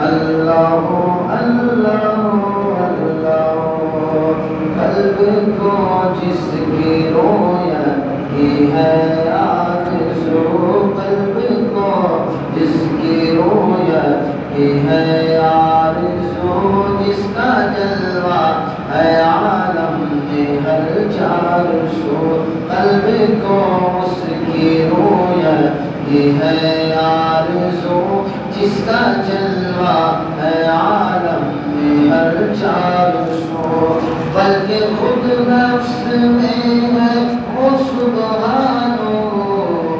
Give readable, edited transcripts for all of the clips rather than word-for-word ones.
اللہ اللہ اللہ قلب کو جس کی رویت ہے آرزو قلب کو جس کی رویت ہے آرزو جس کا جلوہ ہے عالم میں ہر چار سو قلب کو اس کی رویت ہے آرزو جس کا جلوہ ہے عالم میں ہر چار سو بلکہ خود نفس میں ہے وہ سبحانو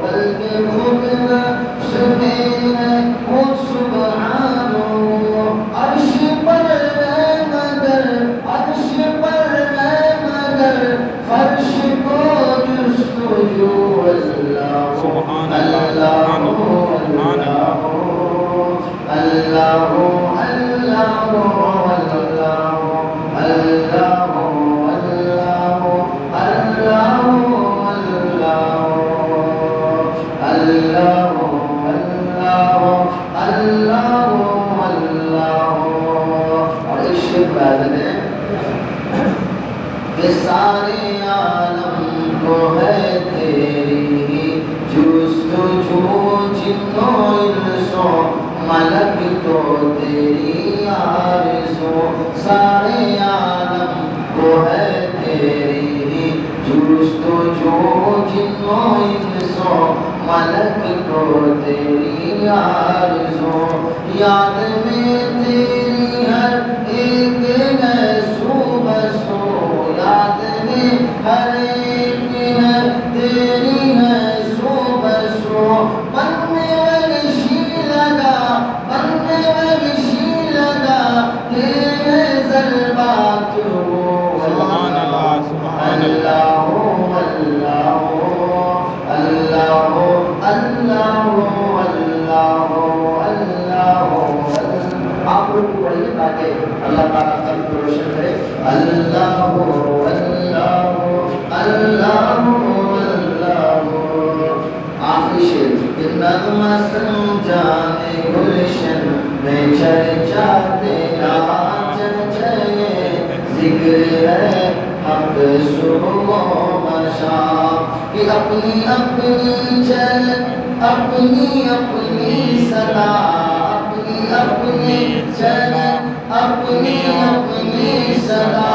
بلکہ خود نفس میں ہے وہ سبحانو عرش پر ہے مگر عرش پر ہے مگر فرش کو جستجو اللہ سبحان اللہ اللہ اللہ سارے عالم کو ہے تیری جستجو جنوں انسوں ملک تو تیری آرزو سارے عالم کو ہے تیری جستجو جنوں انسوں ملک تو تیری آرزو یاد میں تیری ہر ایک ہے صبح سو یاد میں ہر ایک ہے تیری ہے صبح سو من میں ورشی لگا من میں ورشی لگا تیرے ضربات سبحان اللہ سبحان اللہ اللہ اللہ اللہ اللہ اللہ آپ لوگ کو پڑھیے تاکہ اللہ تعالیٰ قلب کو روشن کرے اللہ اللہ اللہ اللہ آخری شعر نغمہ سمجھانے گلشن میں چرچا تیرا چرچے ذکر ہے حق صبح و مشام کہ اپنی اپنی چلن اپنی اپنی صدا اپنی اپنی چلن اپنی اپنی صدا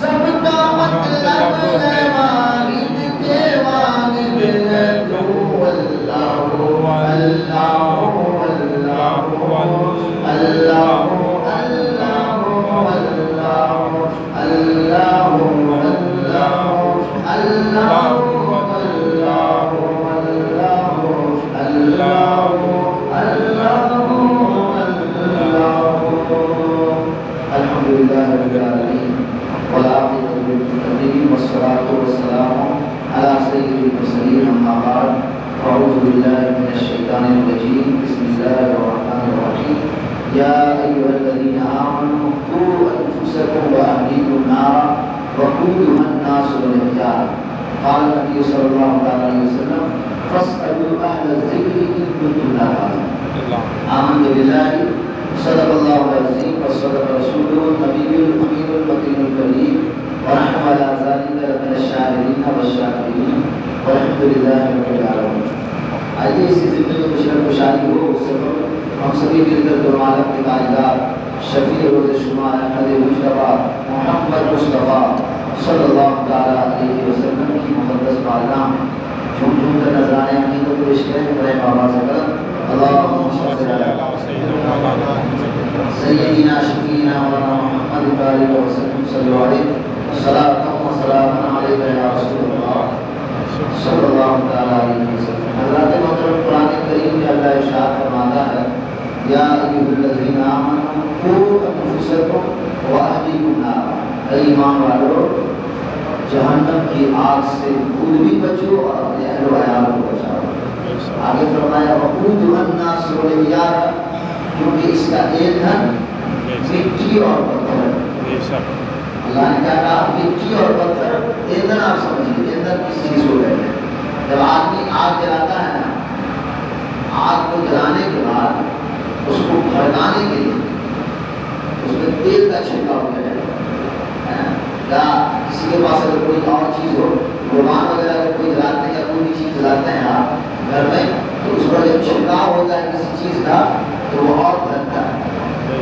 سب کا مطلب ہے واحد کے واحد ہے تو اللہ اللہ اللہ اللہ اللہ الحمدللہ رب العالمین والعاقبۃ للمتقین والصلاۃ والسلام علی سید المرسلین اما بعد اعوذ باللہ من الشیطان الرجیم بسم اللہ الرحمن الرحیم یا ایھا الذین آمنوا قوا انفسکم واہلیکم نارا وقودها الناس والحجارہ قال النبی صلی اللہ علیہ وسلم فاسألوا اہل الذکر ان کنتم لا تعلمون آمنت باللہ صدق اللہ العظیم وصدق رسولہ النبی الامین المتین الکریم ونحن علی ذلک من الشاہدین والشاکرین والحمد للہ رب العالمین۔ آئیے اسی زندگی میں بشر خوشحالی ہو اس سے ہم سبھی مل کر دو عالم کے تاجدار شفیع روز شمار احمد مجتبیٰ محمد مصطفیٰ صلی اللہ تعالیٰ علیہ وسلم کی مقدس پالنا جھوم جھوم کر نظرانے اپنی کو پیش کریں برے بابا سے کرم اللہم صلی اللہ سیدنا شفیعنا مولانا محمد علیہ وسلم صلی اللہ علیہ صلاۃ و سلام علیک یا رسول اللہ صلی اللہ تعالیٰ علیہ وسلم۔ حضرات محترم قرآن کریم میں اللہ ارشاد فرماتا ہے یا ایھا الذین آمنوا قوا انفسکم واہلیکم نارا، اے ایمان والو جہنم کی آگ سے خود بھی بچو اور اپنے اہل و عیال کو بچاؤ۔ آگے فرمایا وقودها الناس والحجارہ، کیونکہ اس کا ایندھن مٹی اور پتھر ہے۔ اللہ نے کہا مٹی اور پتھر ایندھن، آپ سمجھیے ایندھن کس چیز کو کہتے ہیں؟ جب آدمی آگ جلاتا ہے نا، آگ کو جلانے کے بعد اس کو بھڑکانے کے لیے کا چھڑکاؤ کیا جائے یا کسی کے پاس اگر کوئی اور چیز ہو، رومان وغیرہ اگر کوئی جلاتے ہیں یا کوئی بھی چیز جلاتے ہیں آپ گھر میں، تو اس پر جب چھڑکاؤ ہوتا ہے کسی چیز کا تو وہ اور بھڑکتا ہے۔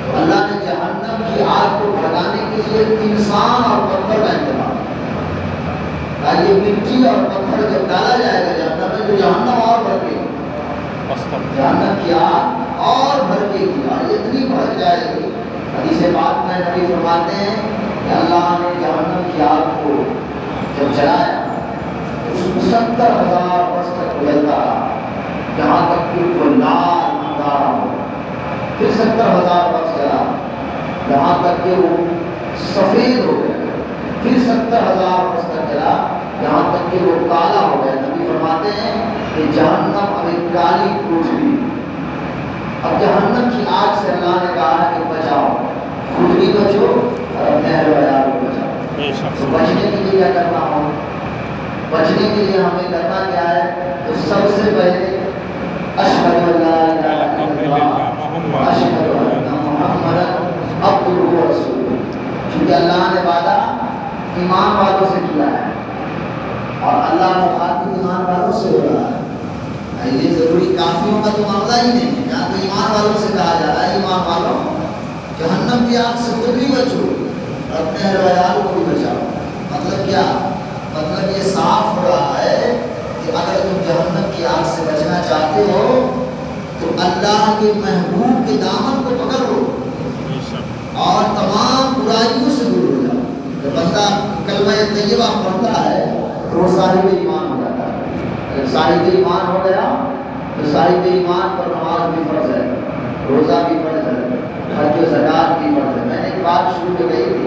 تو اللہ نے جہنم کی آگ کو بھڑکانے کے لیے انسان اور پتھر کا انتظام، یہ مٹی اور پتھر جب ڈالا جائے گا جہنم میں تو جہنم اور بھڑکے گی، جہنم کی آگ اور بھڑکے گی اور اتنی بھڑک جائے گی۔ حدیث پاک میں نبی فرماتے ہیں کہ اللہ نے جہنم کی آگ کو جب جلایا تو اس کو 70,000 برس تک جلتا رہا، جہاں تک کہ وہ لال انگارہ ہو، پھر 70,000 برس جلا جہاں تک کہ وہ سفید ہو گیا، پھر 70,000 برس تک جلا یہاں تک کہ وہ کالا ہو گیا۔ نبی فرماتے ہیں کہ جہنم اب ایک کالی کوٹ بھی، اب جہنم کی آگ سے اللہ نے کہا کہ بچاؤ، خود بھی بچو اور اپنے اہل و عیال کو بچاؤ۔ تو بچنے کے لیے کیا کرنا ہو؟ بچنے کے لیے ہمیں کرنا کیا ہے؟ تو سب سے پہلے اشہد ان لا الہ الا اللہ اشہد ان محمد عبدہ و رسولہ، کیونکہ اللہ نے وعدہ ایمان والوں سے کیا ہے اور اللہ مخاطب ایمان والوں سے ہو رہا ہے۔ یہ ضروری کافیوں کا تو معاملہ ہی نہیں ہے، یہاں تو ایمان والوں سے کہا جا رہا ہے ایمان والوں جہنم کی آگ سے خود بھی بچو اور اپنے اہل و عیال کو بھی بچاؤ۔ مطلب کیا؟ مطلب یہ صاف ہو رہا ہے کہ اگر تم جہنم کی آگ سے بچنا چاہتے ہو تو اللہ کے محبوب کے دامن کو پکڑ لو اور تمام برائیوں سے دور ہو جاؤ۔ جب بندہ کلمہ طیبہ پڑھتا ہے تو وہ صاحب ایمان ہو جاتا ہے۔ جب صاحب ایمان ہو گیا تو صاحب ایمان پر نماز بھی فرض ہے، روزہ بھی فرض ہے، حج و زکوٰۃ بھی فرض ہے۔ میں نے ایک بات شروع میں کہی تھی،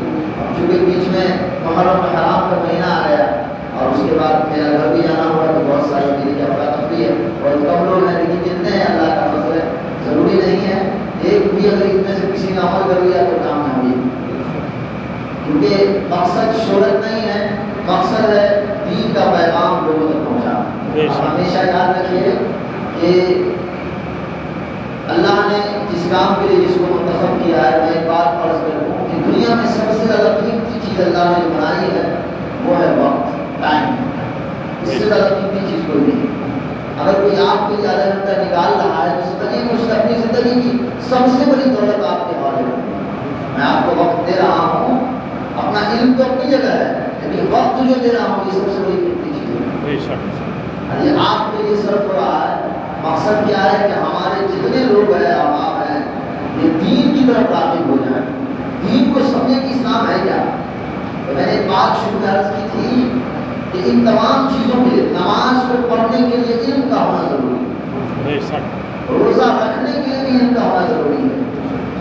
چونکہ بیچ میں محرم حرام کا مہینہ آ گیا اور اس کے بعد میرا گھر بھی جانا ہوا تو بہت ساری میری افراتفری ہے اور کم لوگ ہیں لیکن جتنے ہیں اللہ کا فضل ہے، ضروری نہیں ہے ایک بھی اگر ان میں سے کسی نے عمل کر لیا تو کامیابی، کیونکہ مقصد شہرت نہیں ہے، مقصد ہے دین کا پیغام لوگوں تک پہنچانا۔ ہمیشہ یاد رکھیے کہ اللہ نے جس کام کے لیے جس کو منتخب کیا ہے، میں ایک بات فرض کروں کہ دنیا میں سب سے زیادہ قیمتی چیز اللہ نے جو بنائی ہے وہ ہے وقت، ٹائم۔ اس سے زیادہ قیمتی چیز کوئی نہیں۔ اگر کوئی آپ کے لیے آدھا گھنٹہ نکال رہا ہے تو زندگی میں اس نے اپنی زندگی کی سب سے بڑی دولت آپ کے حوالے ہے۔ میں آپ کو وقت دے رہا ہوں، اپنا علم تو اپنی جگہ ہے لیکن وقت جو دے رہا ہوں یہ سب سے بڑی قیمتی چیز ہے۔ یہ آپ کے لیے صرف ہو رہا ہے، مقصد کیا ہے کہ ہمارے جتنے لوگ ہیں عوام ہیں یہ دین کی طرف راغب ہو جائیں، دین کو سمجھے کہ اسلام ہے کیا۔ تو میں نے ایک بات شروع میں عرض کی تھی کہ ان تمام چیزوں کے لیے نماز کو پڑھنے کے لیے علم کا ہونا ضروری ہے، روزہ رکھنے کے لیے بھی علم کا ہونا ضروری ہے،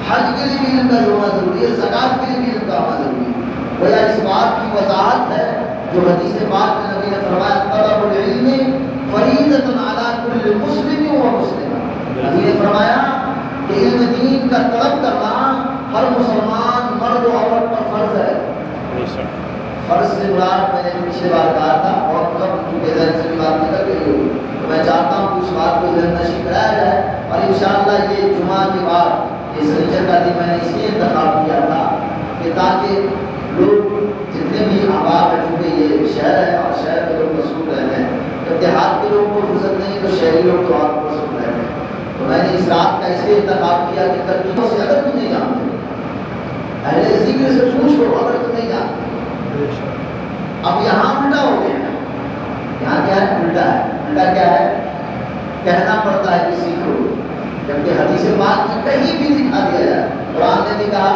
حج کے لیے بھی علم کا ہونا ضروری ہے، زکوٰۃ کے لیے بھی علم کا ہونا ضروری ہے۔ گویا اس بات کی وضاحت ہے جو حدیث پاک میں نبی نے فرمایا طلب العلم فریضۃ علی کل مسلم و مسلمہ، نبی نے فرمایا کہ علم دین کا طلب کرنا ہر مسلمان مرد و عورت پر فرض ہے۔ فرض سے مراد میں نے پچھلے بار کہا تھا اور کب چونکہ ذہن سے بھی بات نکل گئی ہو تو میں چاہتا ہوں کہ اس بات کو ذہن نشین کرایا جائے اور انشاءاللہ یہ جمعہ کے بعد یہ سنیچر کا دن میں نے اس لیے انتخاب کیا تھا کہ تاکہ لوگ جتنے بھی احباب ہیں، چونکہ یہ شہر ہے اور شہر کے لوگ مصروف رہتے ہیں، جب دیہات کے لوگوں کو فرصت نہیں تو شہری لوگ تو آپ مصروف رہتے ہیں، تو میں نے اس رات کا اس لیے انتخاب کیا کہ ترکیبوں سے اگر تم نہیں جانتے اہل ذکر سے پوچھو اگر تم نہیں جانتے۔ اب یہاں الٹا ہو گیا ہے، یہاں کیا ہے؟ الٹا ہے۔ الٹا کیا ہے؟ کہنا پڑتا ہے کہ سیکھو، جبکہ حدیث پاک میں کہیں بھی دکھا دیا جائے، قرآن نے بھی کہا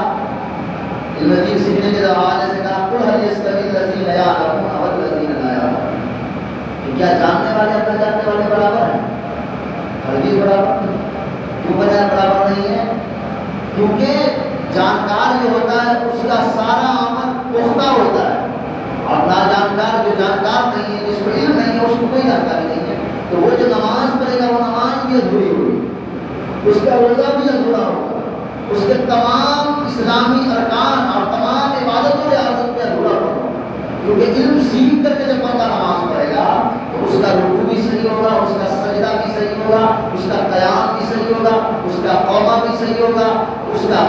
علم دین سیکھنے کے حوالے سے کہا قل هل يستوي الذين يعلمون والذين لا يعلمون، کیا جاننے والے اور نہ جاننے والے برابر ہیں؟ ہرگز برابر نہیں۔ کیوں بجائے برابر نہیں ہے؟ کیونکہ جانکار جو ہوتا ہے اس کا سارا عمل پختہ ہوتا ہے اور ناجانکار جو جانکار نہیں ہے، جس کو علم نہیں ہے، اس کو کوئی جانکاری نہیں ہے، تو وہ جو نماز پڑھے گا وہ نماز بھی ادھوری ہوگی، اس کا روزہ بھی ادھورا ہوگا، اس کے تمام اسلامی ارکان اور تمام عبادت و ریاضت میں ادھورا ہوگا، کیونکہ علم سیکھ کر کے جب بندہ نماز پڑھے گا تو اس کا رکوع بھی صحیح ہوگا، اس کا سجدہ بھی صحیح ہوگا، اس کا قیام بھی صحیح ہوگا، اس کا قوما بھی صحیح ہوگا، اس کا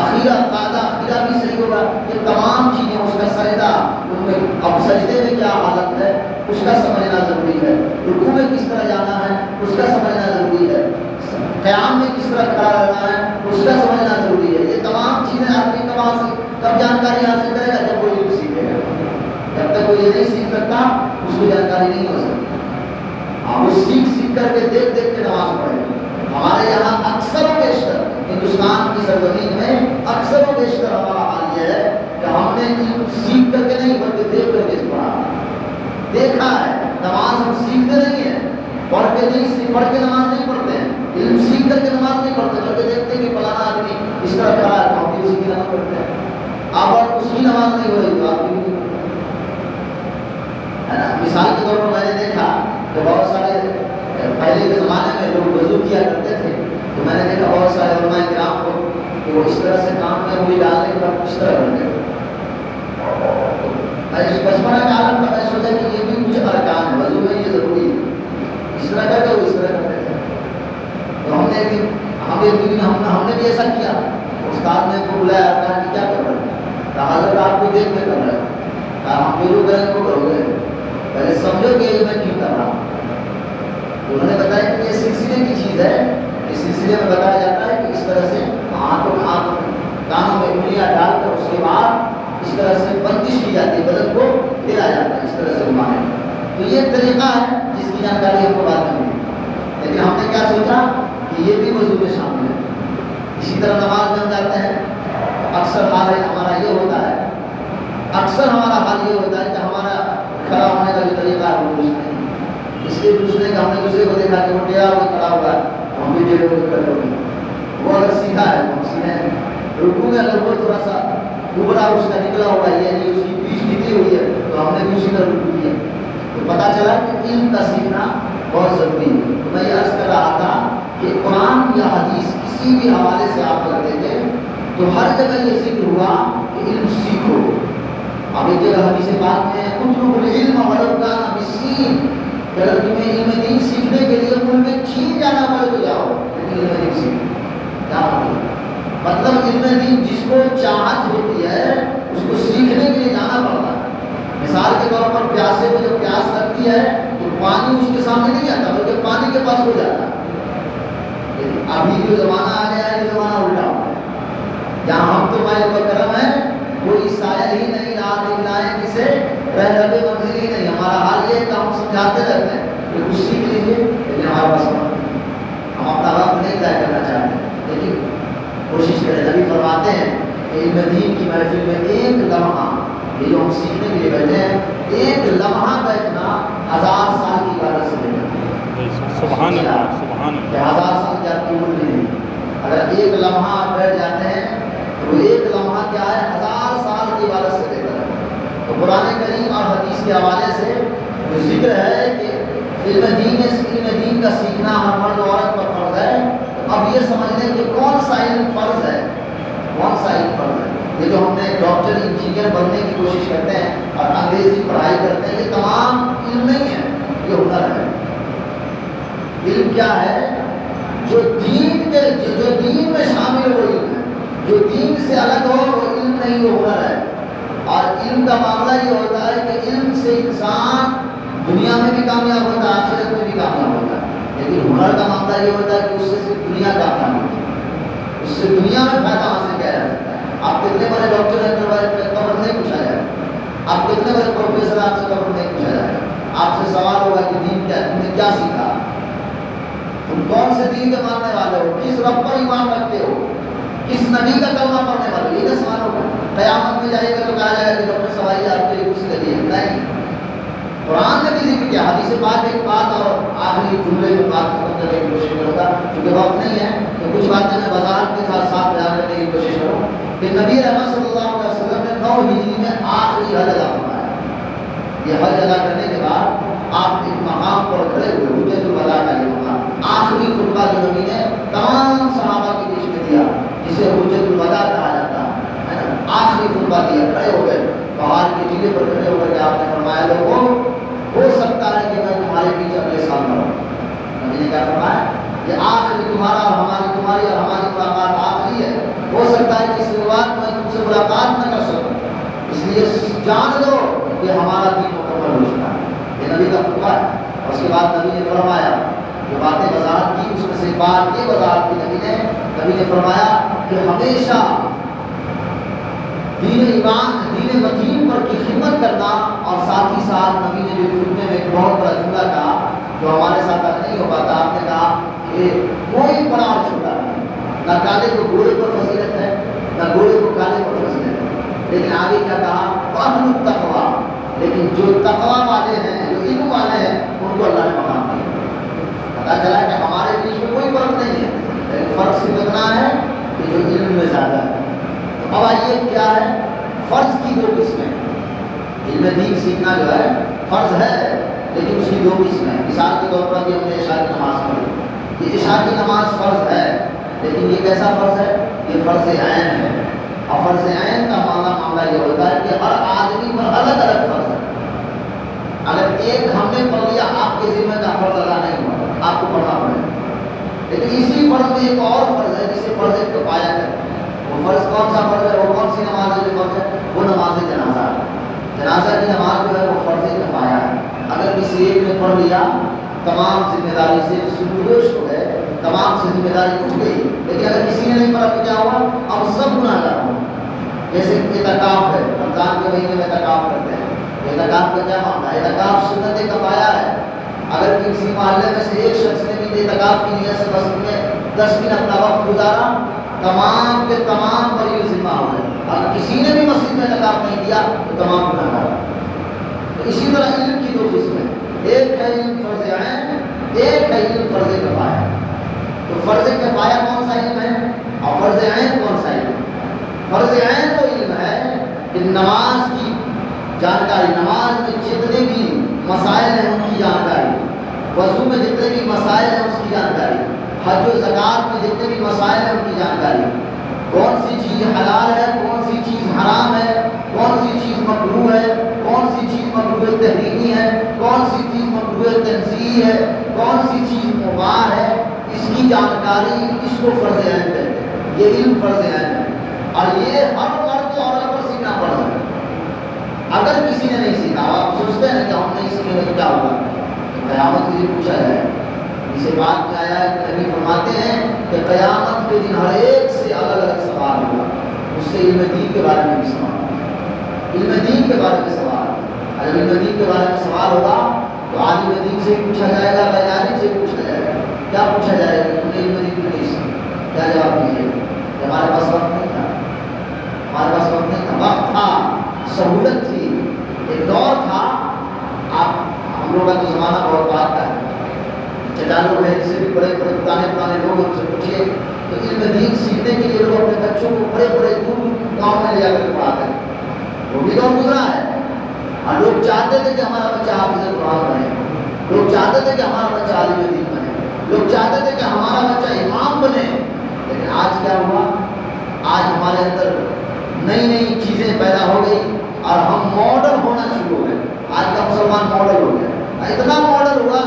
اخیرہ قاعدہ اخیرہ بھی صحیح ہوگا، یہ تمام چیزیں اس کا سجدہ، ان میں اب سجدے میں کیا حالت ہے اس کا سمجھنا ضروری ہے، رکوع میں کس طرح جانا ہے اس کا سمجھنا ضروری ہے، قیام میں کس طرح کھڑا رہنا ہے اس کا سمجھنا ضروری ہے۔ یہ تمام چیزیں آدمی کب جانکاری حاصل کرے گا؟ جب وہ علم سیکھے گا۔ جب تک وہ یہ نہیں سیکھ سکتا اس کو جانکاری نہیں ہو سکتی۔ وہ سیکھ کر کے دیکھ کے نماز پڑھے گا۔ ہمارے یہاں اکثر و بیشتر ہندوستان کی سرزمین میں اکثر و بیشتر ہمارا حال یہ ہے کہ ہم نے علم سیکھ کر کے نہیں بلکہ دیکھ کر کے پڑھا، دیکھا ہے۔ نماز ہم سیکھتے نہیں ہیں، پڑھ کے نماز نہیں پڑھتے ہیں، علم سیکھ کر کے نماز نہیں پڑھتے بلکہ دیکھتے کہ فلانا آدمی اس طرح کھڑا ہے تو ہم بھی اسی کی نماز پڑھتے ہیں۔ اب اور اس کی نماز نہیں ہو رہی تو آپ بھی ہے نا۔ مثال کے طور پر میں نے دیکھا کہ بہت سارے پہلے کے زمانے میں لوگ وضو کیا کرتے تھے، تو میں نے دیکھا بہت سارے علماء کرام کو کہ وہ اس طرح سے کام میں انگلی ڈالنے کے بعد اس طرح کرتے تھے۔ بچپنا کا عالم تھا، میں سوچا کہ یہ بھی کچھ ارکان ہے وضو میں، یہ ضروری ہے، اس طرح کر کے وہ اس طرح کرتے تھے۔ تو ہم نے بھی ایسا کیا، استاد نے کو بلایا، ارکان کی کیا کر رہے ہیں؟ حضرت آپ کو دیکھ کے کر رہے ہیں، ہم جو کریں گے وہ کرو گے، پہلے سمجھو کہ یہ میں ٹھیک کر رہا ہوں۔ انہوں نے بتایا کہ یہ سلسلے کی چیز ہے، اس سلسلے میں بتایا جاتا ہے کہ اس طرح سے کانوں میں انگلیاں ڈال کر اس کے بعد اس طرح سے بندش کی جاتی ہے، بدن کو ہلا جاتا ہے اس طرح سے گھمانے کا۔ تو یہ طریقہ ہے جس کی جانکاری ہم کو بعد میں ملی، لیکن ہم نے کیا سوچا کہ یہ بھی وضو میں شامل ہے۔ اسی طرح نماز بن جاتے ہیں، اکثر حال ہمارا یہ ہوتا ہے، اکثر ہمارا حال یہ ہوتا ہے کہ ہمارا کھڑا ہونے کا جو طریقہ ہے وہ درست نہیں، اس لیے دوسرے کا ہم نے دوسرے کو دیکھا کہ وہ ٹیڑھا ہو کے کھڑا ہوا ہے، ہم بھی ٹیڑھے ہو کے کھڑے ہو گئے۔ وہ اگر سیکھا ہے تو ہم سیکھیں ہیں، رکوع میں اگر وہ تھوڑا سا ابھرا اس کا نکلا ہوا ہے یعنی اس کی پیٹھ نکلی ہوئی ہے تو ہم نے بھی اسی طرح رکوع کیا، تو پتہ چلا کہ علم کا سیکھنا بہت ضروری ہے۔ تو میں یہ عرض کر رہا تھا کہ قرآن یا حدیث کسی بھی حوالے سے آپ کرتے تھے تو ہر جگہ یہ ذکر ہوا کہ علم سیکھو۔ اب ایک جگہ حدیث پاک میں اطلب العلم ولو کان بالسین، اگر تمہیں علم دین سیکھنے کے لیے ملک میں چین جانا پڑے تو جاؤ، لیکن علم دین سیکھو۔ کیا مطلب علم دین جس کو چاہت ہوتی ہے اس کو سیکھنے کے لیے جانا پڑتا ہے۔ مثال کے طور پر پیاسے کو جب پیاس لگتی ہے تو پانی اس کے سامنے نہیں آتا بلکہ پانی کے پاس ہو جاتا ہے۔ ابھی جو زمانہ آ گیا ہے یہ زمانہ الٹا ہوا ہے، جہاں ہم تو مائل کرم ہے کوئی سایہ ہی نہیں، رات دکھلائے کسے رہلبے منزل ہی نہیں۔ ہمارا حال یہ ہے کہ ہم سمجھاتے رہتے ہیں کہ کچھ سیکھ لیجیے، لیکن ہمارے پاس ہم اپنا وقت نہیں ضائع کرنا چاہتے، لیکن کوشش کریں۔ نبی فرماتے ہیں کہ علم دین کی محفل میں ایک لمحہ، یہ جو ہم سیکھنے کے لیے بیٹھے ہیں، ایک لمحہ بیٹھنا 1000 سال کی عبادت سے بیٹھنا۔ سبحان اللہ، سبحان اللہ۔ 1000 سال کی آپ کی عمر بھی نہیں، اگر ایک لمحہ آپ بیٹھ جاتے ہیں تو ایک لمحہ کیا ہے 1000 سال کی عبادت سے بہتر ہے۔ تو قرآن کریم اور حدیث کے حوالے سے جو ذکر ہے کہ علم دین کا سیکھنا ہر مرد و عورت پر فرض ہے، تو اب یہ سمجھ لیں کہ کون سا علم فرض ہے، کون سا علم فرض ہے۔ یہ جو ہم نے ڈاکٹر انجینئر بننے کی کوشش کرتے ہیں اور انگریزی پڑھائی کرتے ہیں، یہ تمام علم نہیں ہے، یہ ہنر ہے۔ علم کیا ہے؟ جو دین میں شامل ہو علم ہے، جو دین سے الگ ہو وہ علم نہیں، وہ ہنر ہے۔ اور علم کا معاملہ یہ ہوتا ہے کہ علم سے انسان دنیا میں بھی کامیاب ہوتا ہے، آخرت میں بھی کامیاب ہوتا ہے، لیکن ہنر کا معاملہ یہ ہوتا ہے کہ اس سے صرف دنیا کامیاب ہوتی ہے، اس سے دنیا میں فائدہ حاصل کیا جا سکتا ہے۔ آپ کتنے بڑے ڈاکٹر ہیں قبر نہیں پوچھا جائے گا، آپ کتنے بڑے پروفیسر آپ سے قبر نہیں پوچھا جائے گا، آپ سے سوال ہوگا کہ دین کیا، تم نے کیا سیکھا، تم کون سے دین کے ماننے والے ہو، کس رب پر ایمان رکھتے ہو، کس نبی کا کلمہ پڑھنے والے ہو، یہ سوال ہوگا۔ قیامت میں جائے گا تو کہا جائے گا کہ ڈاکٹر سواری آپ کے لیے کچھ لگی ہے، نہیں۔ قرآن نے بھی ذکر کیا، حدیث پاک ایک بات اور آخری جملے میں بات ختم کرنے کی کوشش کروں گا کیونکہ وقت نہیں ہے، تو کچھ باتیں میں وضاحت کے ساتھ بیان کرنے کی کوشش کروں کہ نبی رحمت صلی اللہ علیہ وسلم نے 9 ہجری میں آخری حج ادا فرمایا۔ یہ حج ادا کرنے کے بعد آپ ایک مقام پر کھڑے ہوئے، حجۃ الوداع کا یہ مقام، آخری خطبہ جو نبی نے تمام صحابہ کے بیچ میں دیا، جسے حجۃ الوداع کہا جاتا ہے نا، آخری خطبہ دیا، کھڑے ہو گئے پہاڑ کے ٹیلے پر کھڑے ہو کر کے آپ نے فرمایا لوگوں ہو سکتا ہے کہ میں تمہارے پیچھے اگلے سال مروں۔ نبی نے کیا فرمایا؟ یہ آخری تمہاری اور ہماری ملاقات آخری ہے، ہو سکتا ہے کہ اس جان لو کہ ہمارا دین مکمل ہو چکا ہے. یہ نبی کا خطبہ ہے. اور اس کے بعد نبی نے فرمایا جو باتیں وضاحت کی اس میں سے بات یہ وضاحت کی نبی نے فرمایا کہ ہمیشہ دین ایمان دین متین پر کی خدمت کرنا. اور ساتھ ہی ساتھ نبی نے جو خطبے میں ایک بہت بڑا جملہ کہا جو ہمارے ساتھ نہیں ہو پاتا. آپ نے کہا کہ کوئی بڑا اور چھوٹا نہیں, نہ کالے کو گورے پر فضیلت ہے نہ گورے کو کالے پر فضیلت ہے. لیکن آگے کیا کہا؟ وَأَهْلُ التَّقْوَىٰ, لیکن جو تقویٰ والے ہیں جو علم والے ہیں ان کو اللہ نے مقام دیا. پتا چلا کہ ہمارے بیچ میں کوئی فرق نہیں ہے, لیکن فرق صرف اتنا ہے کہ جو علم میں زیادہ ہے. تو اب آئیے کیا ہے فرض کی دو قسمیں. علم دین سیکھنا جو ہے فرض ہے لیکن اس کی دو قسمیں. مثال کے طور پر ہم نے عشاء کی نماز پڑھی. یہ عشاء کی نماز فرض ہے لیکن یہ کیسا فرض ہے؟ یہ فرض عین ہے. اور فرض عین کا معاملہ یہ ہوتا ہے کہ ہر آدمی پر الگ الگ فرض ہے. اگر ایک ہم نے پڑھ لیا آپ کے ذمہ کا فرض ادا نہیں ہوا, آپ کو پڑھنا پڑے گا. لیکن اسی فرض میں ایک اور فرض ہے جسے فرض کفایہ کہتے ہیں. وہ فرض کون سا فرض ہے؟ وہ کون سی نماز ہے جو فرض ہے؟ وہ نماز جنازہ ہے. جنازہ کی نماز جو ہے وہ فرض کفایہ ہے. اگر کسی ایک نے پڑھ لیا تمام ذمہ داری سے سرگوش ہو گئے, تمام سے ذمہ داری اٹھ گئی. لیکن اگر کسی نے نہیں پڑھا تو کیا ہوا؟ اب سب گناہگار ہوں. جیسے اعتکاف ہے, رمضان کے مہینے میں اعتکاف کرتے ہیں. اعتکاف کا کیا معاملہ ہے؟ اعتکاف سنت کفایہ ہے. اگر کسی محلے میں سے ایک شخص نے بھی اعتکاف کی نیت سے مسجد میں 10 دن اپنا وقت گزارا, تمام کے تمام پر یہ ذمہ ہو گئے. اگر کسی نے بھی مسجد میں اعتکاف نہیں کیا تو تمام گناہگار. تو اسی طرح علم کی دو قسمیں, ایک ہے علم فرض عین, ایک ہے علم فرض کفایہ. تو فرض کفایہ کون سا علم ہے اور فرض عین کون سا علم ہے؟ فرض عین وہ علم ہے کہ نماز کی جانکاری, نماز میں جتنے بھی مسائل ہیں ان کی جانکاری, وضو میں جتنے بھی مسائل ہیں اس کی جانکاری, حج و زکوٰۃ میں جتنے بھی مسائل ہیں ان کی جانکاری, کون سی چیز حلال ہے, کون سی چیز حرام ہے, کون سی چیز مکروہ ہے, کون سی چیز مکروہ تحریمی ہے, کون سی چیز مکروہ تنزیہی ہے, کون سی چیز مباح ہے, اس کی جانکاری, اس کو فرض عین کہتے ہیں. یہ علم فرض عین ہے اور یہ ہر مرد اور عورت پر سیکھنا فرض ہے. اگر کسی نے نہیں سیکھا, آپ سوچتے ہیں کہ ہم نہیں سیکھیں گے تو کیا ہوگا؟ قیامت کے دن پوچھا جائے. اسے بات میں آیا ہے کہ نبی فرماتے ہیں کہ قیامت کے دن ہر ایک سے الگ الگ سوال ہوگا. اس سے علم دین کے بارے میں بھی سوال ہوگا, علم دین کے بارے میں سوال. اگر علم دین کے بارے میں سوال ہوگا تو عالم دین سے پوچھا جائے گا, غیر عالم سے پوچھا جائے گا. کیا پوچھا جائے گا؟ تم نے علم دین کیوں نہیں سیکھا؟ کیا جواب دیجیے؟ کہ ہمارے پاس وقت نہیں تھا, ہمارے پاس وقت نہیں تھا. وقت تھا, سہولت تھی, ایک دور تھا. آپ ہم لوگوں کا تو زمانہ بہت بات کا ہے, چچا لوگ ہیں جسے بھی بڑے بڑے پرانے لوگ ان سے پوچھیے تو علم دین سیکھنے کے لیے لوگ اپنے بچوں کو بڑے بڑے دور گاؤں میں لے جا کر پڑھاتے ہیں. وہ بھی دور گزرا ہے. اور لوگ چاہتے تھے کہ ہمارا بچہ حافظ قرآن بنے, لوگ چاہتے تھے کہ ہمارا بچہ عالم دین بنے, لوگ چاہتے تھے کہ ہمارا بچہ امام بنے. لیکن آج کیا ہوا؟ آج ہمارے اندر نئی نئی چیزیں پیدا ہو گئی اور ہم ماڈل ہونا شروع ہو گئے. آج کا مسلمان ماڈل ہو گیا, اتنا ماڈل ہوا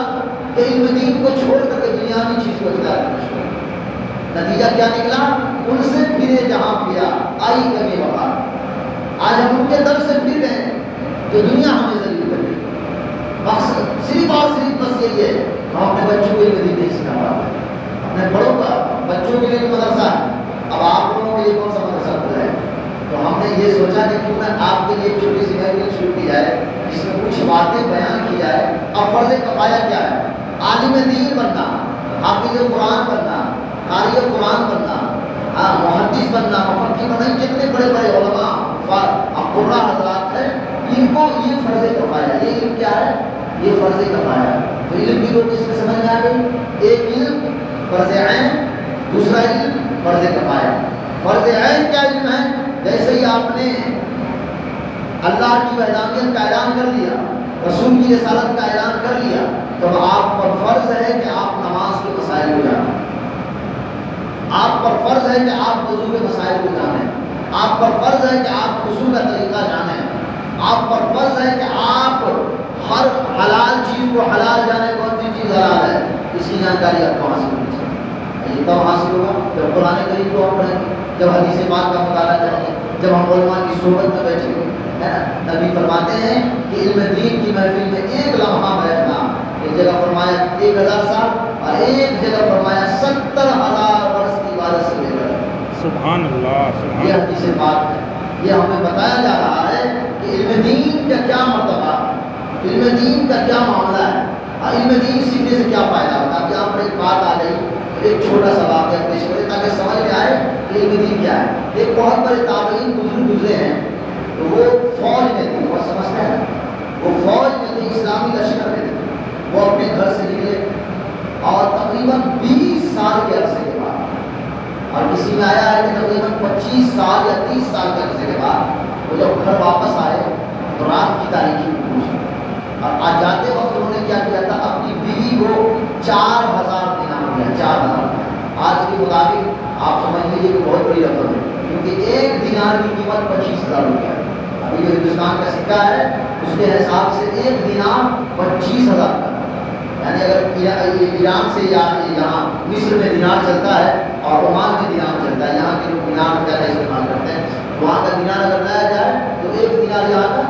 کہ علم دین کو چھوڑ کر کے دنیاوی چیز کو اختیار کرنا شروع ہو گیا. نتیجہ کیا نکلا؟ ان سے پھرے جہاں پھرا آئی کمی وقار. آج ہم ان کے در سے پھر گئے تو دنیا ہمیں ذلیل کر گئی. مقصد صرف اور صرف بس یہی ہے ہم اپنے بچوں کو علم دین نہیں سکھا پاتے. اپنے بڑوں کا بچوں کے لیے تو مدرسہ ہے, اب آپ لوگوں کے لیے کون سا مدرسہ کھلا ہے؟ تو ہم نے یہ سوچا کہ کیوں نہ آپ کے لیے ایک چھوٹی سی محفل شروع کی جائے جس میں کچھ باتیں بیان کی جائے. اور فرض کفایہ کیا ہے؟ عالم دین بننا, حافظ قرآن بننا, قاری قرآن بننا, محدث بننا, مفتی بننا. جتنے بڑے بڑے علماء قرآ حضرات ہیں ان کو یہ فرض کفایہ ہے. یہ علم کیا ہے؟ یہ فرض کفایہ ہے. تو علم کی دو قسمیں سمجھ میں آ گئی. ایک علم فرض عین, دوسرا علم فرض کفایہ. فرض عین کیا علم ہے؟ جیسے ہی آپ نے اللہ کی وحدانیت کا اعلان کر لیا, رسول کی رسالت کا اعلان کر لیا, تو آپ پر فرض ہے کہ آپ نماز کے مسائل کو جانیں, آپ پر فرض ہے کہ آپ وضو کے مسائل کو جانیں, آپ پر فرض ہے کہ آپ وضو کا طریقہ جانیں, آپ پر فرض ہے کہ آپ ہر حلال چیز کو حلال جانیں, کون سی چیز حلال ہے اس کی جانکاری آپ کو حاصل ہونی چاہیے. یہ تب حاصل ہوگا جب قرآن کریم کو آپ پڑھیں گے, جب حدیث پاک کا مطالعہ کریں گے, جب ہم علماء کی صحبت میں بیٹھے ہے نا، نبی فرماتے ہیں کہ علم دین کی محفل میں ایک لمحہ بیٹھنا، ایک جگہ فرمایا 1000 سال اور ایک جگہ فرمایا 70,000 برس کی عبادت سے بہتر ہے۔ سبحان اللہ، سبحان یہ اللہ۔ حدیث بات ہے، یہ ہمیں بتایا جا رہا ہے کہ علم دین کا کیا مرتبہ ہے، علم دین کا کیا معاملہ ہے، اور علم دین سیکھنے سے کیا فائدہ ہوتا ہے۔ اب یہاں پر ایک بات آ گئی، ایک چھوٹا سا واقعہ پیش کریں تاکہ سمجھ میں آئے کہ علم دین کیا ہے۔ ایک بہت بڑے تابعین بزرگ گزرے ہیں، تو وہ فوج میں تھے، وہ سمجھتے ہیں وہ فوج میں تھے، اسلامی لشکر میں تھے۔ وہ اپنے گھر سے نکلے اور تقریباً 20 سال کے عرصے کے بعد، اور کسی میں آیا ہے کہ تقریباً 25 سال یا 30 سال کے عرصے کے بعد وہ جب گھر واپس آئے تو رات کی تاریکی میں پہنچے، اور آج جاتے وقت انہوں نے کیا کیا تھا، اپنی بیوی کو 4000 دینار دیا، 4000۔ آج کے مطابق آپ سمجھ لیجیے کہ بہت بڑی رقم ہے، کیونکہ ایک دینار کی قیمت 25,000 روپیہ ہے۔ ابھی جو ہندوستان کا سکہ ہے اس کے حساب سے ایک دینار 25,000 کا، یعنی اگر ایران سے یا یہاں مصر میں دینار چلتا ہے اور عمان میں دینار چلتا ہے، یہاں کے لوگ دینار زیادہ استعمال کرتے ہیں، وہاں کا دینار اگر لایا جائے تو ایک دینار یہاں کا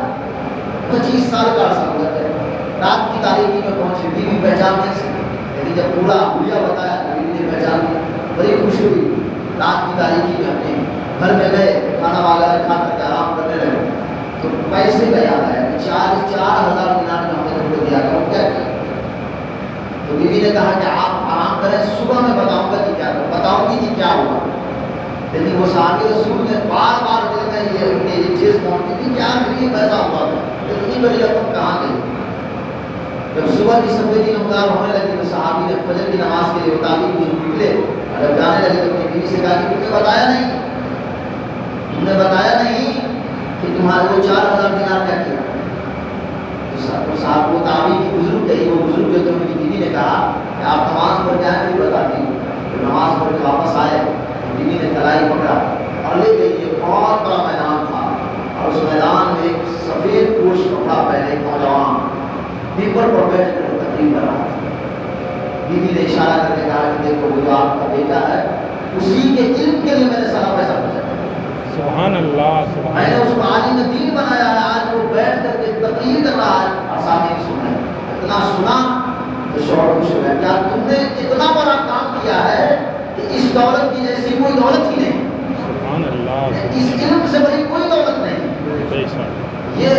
25 سال کا عرصہ ہو جاتا ہے۔ رات کی تاریکی میں پہنچے، بیوی پہچان نہیں سکی، لیکن جب پورا حلیہ بتایا تو بیوی نے پہچان لیا، بڑی خوشی ہوئی۔ رات کی تاریکی میں اپنے گھر میں گئے، کھانا وغیرہ کھا کر کے آرام کرنے لگے، تو پیسے کا یاد آیا کہ 4,000 دینار میں ہم نے تم کو دیا تھا، وہ کیا کیا؟ تو بیوی نے کہا کہ آپ آرام کریں، صبح میں بتاؤں گا کہ کیا کروں، بتاؤں گی کہ کیا ہوا۔ لیکن وہ صحابی رسول میں بار بار دل میں یہ چیز پہنچتی تھی کہ آخر یہ پیسہ ہوا تھا، اتنی بڑی رقم کہاں گئی؟ جب صبح کی سفیدی نمودار ہونے لگی تو صحابی نے فجر کی نماز کے لیے مطابق نکلے، جب جانے لگے تو اپنی بیوی سے کہا کہ تم نے بتایا نہیں، تم نے بتایا نہیں کہ تمہارے وہ 4,000 دینار کیا کیا۔ تو صاحب وہ تابعی کی بزرگ تھے، وہ بزرگ جو تھے ان کی بیوی نے کہا کہ آپ نماز پڑھ جائیں پھر بتاتی ہوں۔ تو نماز پڑھ کے واپس آئے، بیوی نے کلائی پکڑا اور لے گئی۔ یہ بہت بڑا میدان تھا اور اس میدان میں ایک سفید پوش کپڑا پہنے ایک نوجوان پیپر پر بیٹھ کر تقریر کر رہا تھا۔ بیوی نے اشارہ کر کے کہا کہ دیکھو وہ جو آپ کا بیٹا ہے، اسی کے علم کے لیے میں نے سارا پیسہ بچایا، سبحان اللہ، سبحان میں نے اس اللہ۔ کو عالم دین بنایا ہے، آج وہ بیٹھ کر کے تقریر کر رہا ہے اور سامنے سن ہے، اتنا سنا تو شوہر خوش ہو گیا، کیا تم نے اتنا بڑا کام کیا ہے کہ اس دولت کی جیسی کوئی دولت ہی نہیں، سبحان اللہ، اس علم سے بڑی کوئی دولت نہیں۔ بے شک۔ یہ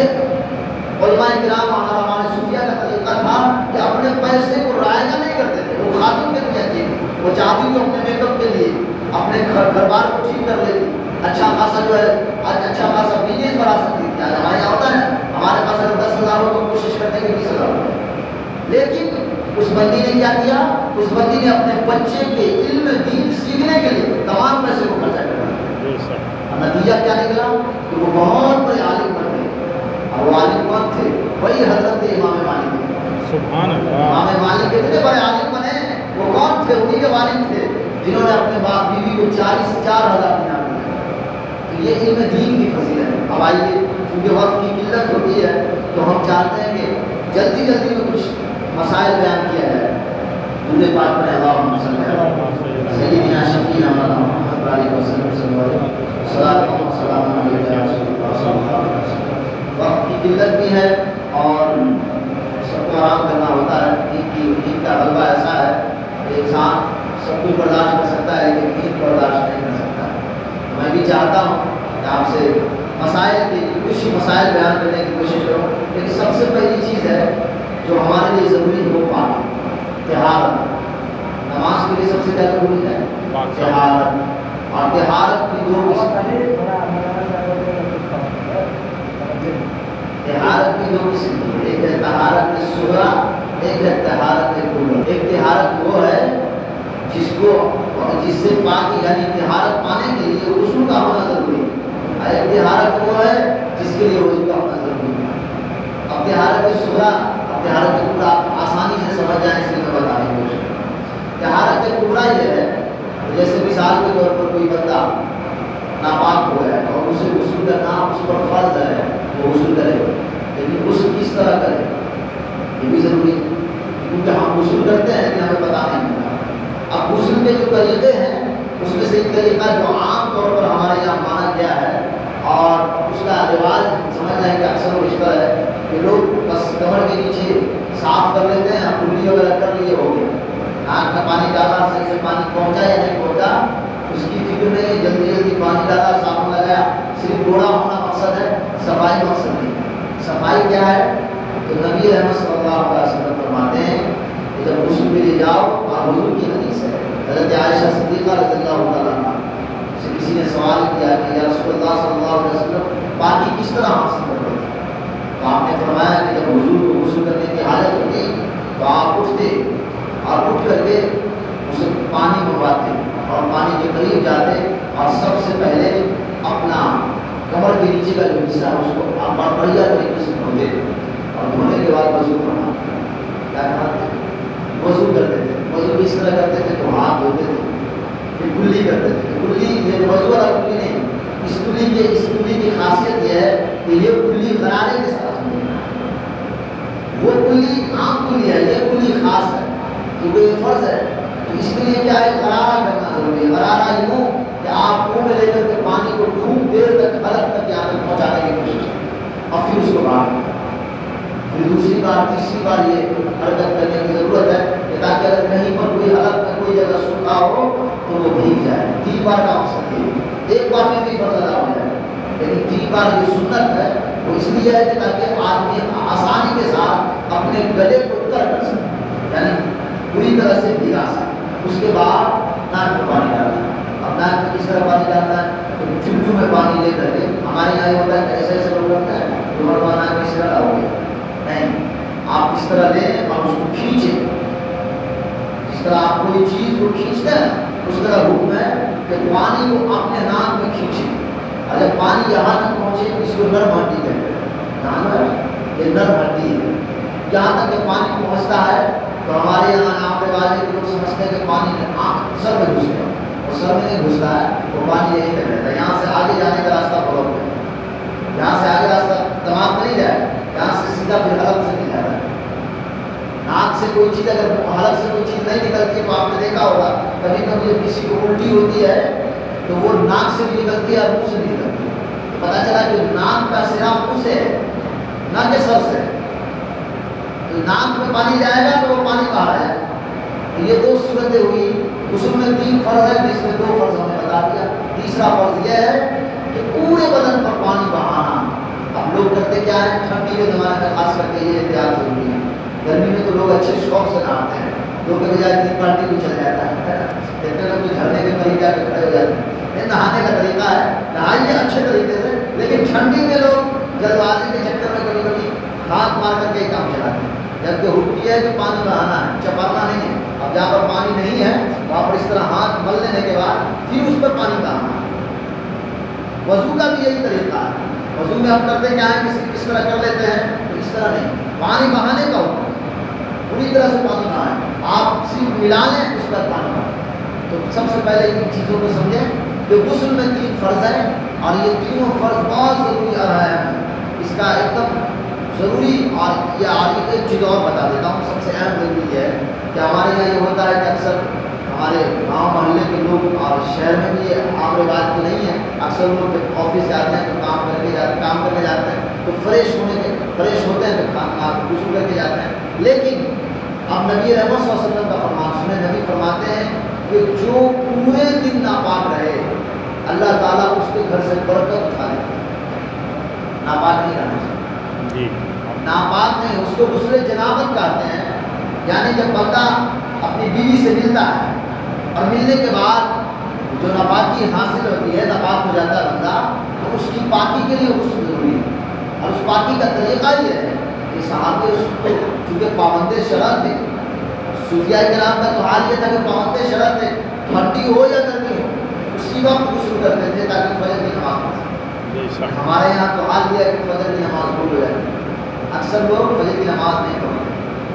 علماء کرام اور ہمارے صوفیہ کا طریقہ تھا کہ اپنے پیسے کو رائگاں نہیں کرتے تھے، وہ خاتون کے لیے تھے، وہ چاہتی تھی اپنے میک اپ کے لیے، اپنے گھر بار کو ٹھیک کر لیتی، اچھا خاصا جو ہے آج اچھا خاصا بزنس بنا سکتی تھی۔ آج ہمارے یہاں ہوتا ہے ہمارے پاس اگر 10,000 ہو تو کوشش کرتے ہیں کہ 20,000 ہو، لیکن اس بندی نے کیا کیا، اس بندی نے اپنے بچے کے علم دین سیکھنے کے لیے تمام پیسے کو خرچہ کر دیا، بے شک۔ اور نتیجہ کیا نکلا کہ وہ بہت بڑے عالم بن گئے۔ اور وہ عالم کون تھے؟ وہی حضرت امام مالک۔ سبحان اللہ۔ امام مالک اتنے بڑے عالم بنے، وہ کون تھے؟ انہی کے والد تھے جنہوں نے اپنے باپ بیوی کو 4,000 دینار دیا۔ تو یہ علم دین کی فضیلت ہے۔ اب آئیے، کیونکہ وقت کی قلت ہوتی ہے تو ہم چاہتے ہیں کہ جلدی جلدی میں کچھ مسائل بیان کیا جائے۔ درود پاک پڑھیں، اللہم صلی علی سیدنا شفیعنا محمد علیہ وسلم صلاۃ و سلام علیہ یا رسول اللہ۔ وقت کی قلت بھی ہے اور سب کو آرام کرنا ہوتا ہے۔ دین کا غلبہ ایسا ہے کہ انسان سب کچھ برداشت کر سکتا ہے لیکن دین برداشت نہیں کر سکتا۔ میں بھی چاہتا ہوں کہ آپ سے مسائل کے کچھ مسائل بیان کرنے کی کوشش کروں، لیکن سب سے پہلی چیز ہے جو ہمارے لیے ضروری ہو پاک طہارت۔ نماز کے لیے سب سے کیا ضروری ہے؟ طہارت۔ اور طہارت کی دو قسم، طہارت کی دو قسم ہے، ایک ہے طہارت صغریٰ، ایک ہے طہارت کبریٰ۔ ایک طہارت وہ ہے جس سے پاکی یعنی طہارت پانے کے لیے غسل کا ہونا ضروری ہے، اور ایک طہارت وہ ہے جس کے لیے وضو کا ہونا ضروری ہے۔ اب طہارت صغریٰ، اب طہارت کبریٰ آسانی سے سمجھ جائیں اس لیے میں بتانے کی کوشش کروں۔ طہارت کبریٰ یہ ہے جیسے مثال کے طور پر کوئی بندہ ناپاک ہوا ہے اور اسے غسل کرنا اس پر فرض ہے، وہ غسل کرے، لیکن غسل کس طرح کرے یہ بھی ضروری ہے، کیونکہ ہم غسل کرتے ہیں لیکن ہمیں پتہ نہیں ہوتا۔ اب غسل کے جو طریقے ہیں اس میں سے ایک طریقہ جو عام طور پر ہمارے یہاں مانا گیا ہے اور اس کا رواج سمجھ رہے ہیں کہ اکثر وہ اس طرح ہے کہ لوگ بس کمر کے نیچے صاف کر لیتے ہیں، کلی وغیرہ کر لیے ہو گئے، ناک میں پانی ڈالا، صحیح سے پانی پہنچا یا نہیں پہنچا اس کی فکر نہیں، جلدی جلدی پانی ڈالا، صابن لگایا، صرف گوڑا ہونا مقصد ہے، صفائی مقصد نہیں۔ صفائی کیا ہے؟ تو نبی رحمت صلی اللہ علیہ وسلم فرماتے ہیں کہ جب غسل کے لیے جاؤ، اور حضور کی حدیث ہے، حضرت عائشہ صدیقہ رضی اللہ تعالیٰ عنہ سے کسی نے سوال کیا کہ یا رسول اللہ صلی اللہ علیہ وسلم پانی کس طرح حاصل کرتے تھے؟ تو آپ نے فرمایا کہ جب حضور کو غسل کرنے کی حاجت ہوتی تو آپ اٹھتے اور اٹھ کر کے اسے پانی منگواتے اور پانی کے قریب جاتے اور سب سے پہلے اپنا کمر کے نیچے کا جو حصہ ہے اس کو آپ بڑھیا طریقے سے دھوتے اور دھونے کے بعد وضو کرنا، کیا کرتے تھے؟ وضو کرتے تھے۔ وضو کس طرح کرتے تھے؟ تو ہاتھ دھوتے تھے، پھر کلی کرتے تھے۔ کلی یہ وضو والا کلی نہیں، اس کلی کی خاصیت یہ ہے کہ یہ کلی غرارے کے ساتھ ہوتی ہے۔ وہ کلی عام کلی ہے، یہ کلی خاص ہے کیونکہ یہ فرض ہے، تو اس کے لیے کیا ہے؟ غرارہ کرنا ضروری ہے۔ غرارہ یوں کہ آپ منہ میں لے کر کے پانی کو خوب دیر تک الگ تک یہاں تک پہنچانے کی کوشش کریں اور پھر اس کو باہر، پھر دوسری بار تیسری بار یہ حرکت کرنے کی ضرورت ہے کہ تاکہ اگر کہیں پر کوئی حلق میں کوئی جگہ سوکھا ہو تو وہ بھیگ جائے۔ 3 بار کا مقصد ہے، ایک بار میں بھی فرض ادا ہو جائے، لیکن 3 بار جو سنت ہے وہ اس لیے ہے کہ تاکہ آدمی آسانی کے ساتھ اپنے گلے کو تر کر سکے، یعنی پوری طرح سے بھیگا سکے۔ اس کے بعد ناک میں پانی ڈالنا ہے۔ اب ناک میں کس طرح پانی ڈالنا ہے؟ تو چمٹو میں پانی لے کر کے، ہمارے یہاں یہ ہوتا ہے کہ ایسے لوگ کرتا ہے تو مرتبہ ناک میں سے ڈالو گے نہیں، آپ اس طرح لیں اور اس کو کھینچیں، جس طرح آپ کوئی چیز کو کھینچتے ہیں اس طرح حکم ہے کہ پانی کو اپنے ناک میں کھینچیں، اور جب پانی یہاں تک پہنچے اس کو نرم ہڈی کہتے ہیں، نام ہے یہ نرم ہڈی ہے۔ جہاں تک کہ پانی پہنچتا ہے تو ہمارے یہاں نام کے بعد لوگ سمجھتے ہیں کہ پانی سر میں گھس گیا، اور سر میں نہیں گھستا ہے، وہ پانی یہیں پہ رہتا ہے، یہاں سے آگے جانے کا راستہ بلاک ہے، یہاں سے آگے راستہ تمام نہیں جائے، یہاں سے سیدھا پھر حلق سے نہیں جاتا ہے۔ ناک سے کوئی چیز اگر حلق سے کوئی چیز نہیں نکلتی تو آپ نے دیکھا ہوگا کبھی کبھی جب کسی کو الٹی ہوتی ہے تو وہ ناک سے بھی نکلتی ہے اور منہ سے بھی نکلتی ہے، پتہ چلا کہ ناک کا سرا منہ سے ہے نہ کہ سر سے، تو ناک میں پانی جائے گا تو وہ پانی باہر آئے گا۔ یہ 2 صورتیں ہوئی، غسل میں 3 فرض ہے جس میں 2 فرض ہم نے بتا دیا۔ تیسرا فرض یہ ہے کہ پورے بدن پر پانی بہانا۔ اب لوگ کرتے کیا ہے؟ ٹھنڈی کے زمانے میں خاص کر کے یہ احتیاط ضروری ہے، گرمی میں تو لوگ اچھے شوق سے نہاتے ہیں، لوگ کے بجائے 3 بالٹی بھی چل جاتا ہے، دیکھتے ہیں کچھ جھرنے کے قریب جا کے کھڑے ہو جاتے ہیں۔ یہ نہانے کا طریقہ ہے، نہائیے اچھے طریقے سے، لیکن ٹھنڈی میں لوگ جلد بازی کے چکر میں کبھی کبھی ہاتھ مار کر کے ہی کام چلاتے ہیں، جبکہ حکم یہ ہے کہ پانی بہانا ہے، چپارنا نہیں ہے۔ اب جہاں پر پانی نہیں ہے وہاں پر اس طرح ہاتھ مل لینے کے بعد پھر اس پر پانی بہانا ہے۔ وضو کا بھی یہی طریقہ ہے، وضو میں ہم کرتے کیا ہے کس طرح کر لیتے ہیں، تو اس طرح نہیں، پانی بہانے کا حکم پوری طرح سے پانی بہائیں، آپ صرف ملا لیں اس پر پانی بہائیں۔ تو سب سے پہلے ان چیزوں کو سمجھیں کہ غسل میں 3 فرض ہیں اور یہ تینوں فرض بہت ضروری اہم ہے، اس کا ایک دم ضروری۔ اور یہ آگے ایک چیز اور بتا دیتا ہوں، سب سے اہم ضروری ہے کہ ہمارے یہاں یہ ہوتا ہے کہ اکثر ہمارے گاؤں محلے کے لوگ اور شہر میں بھی یہ عام رواج تو نہیں ہے، اکثر لوگ جب آفس جاتے ہیں تو کام کرنے جاتے ہیں تو فریش ہوتے ہیں تو غسل کر کے جاتے ہیں، لیکن اب نبی رحمت صلی اللہ علیہ وسلم کا فرمان سنیں، نبی فرماتے ہیں کہ جو پورے دن ناپاک رہے اللہ تعالیٰ اس کے گھر سے برکت اٹھا لے، ناپاک نہیں رہنا چاہیے، ناپاک نہیں، اس کو غسل جنابت کہتے ہیں، یعنی جب بندہ اپنی بیوی سے ملتا ہے اور ملنے کے بعد جو ناپاکی حاصل ہوتی ہے، ناپاک ہو جاتا ہے بندہ، تو اس کی پاکی کے لیے غسل ضروری ہے، اور اس پاکی کا طریقہ یہ ہے کہ صحابہ اس کو چونکہ پابند شرع تھے، صوفیاء کرام کا تو حال یہ تھا کہ پابند شرع تھے، ٹھنڈی ہو یا گرمی ہو اسی وقت غسل کرتے تھے تاکہ فجر کی نماز پڑھ سکیں۔ ہمارے یہاں تو حال یہ ہے کہ فجر کی نماز بھول ہو جاتی ہے، اکثر لوگ فجر کی نماز نہیں پڑھتے،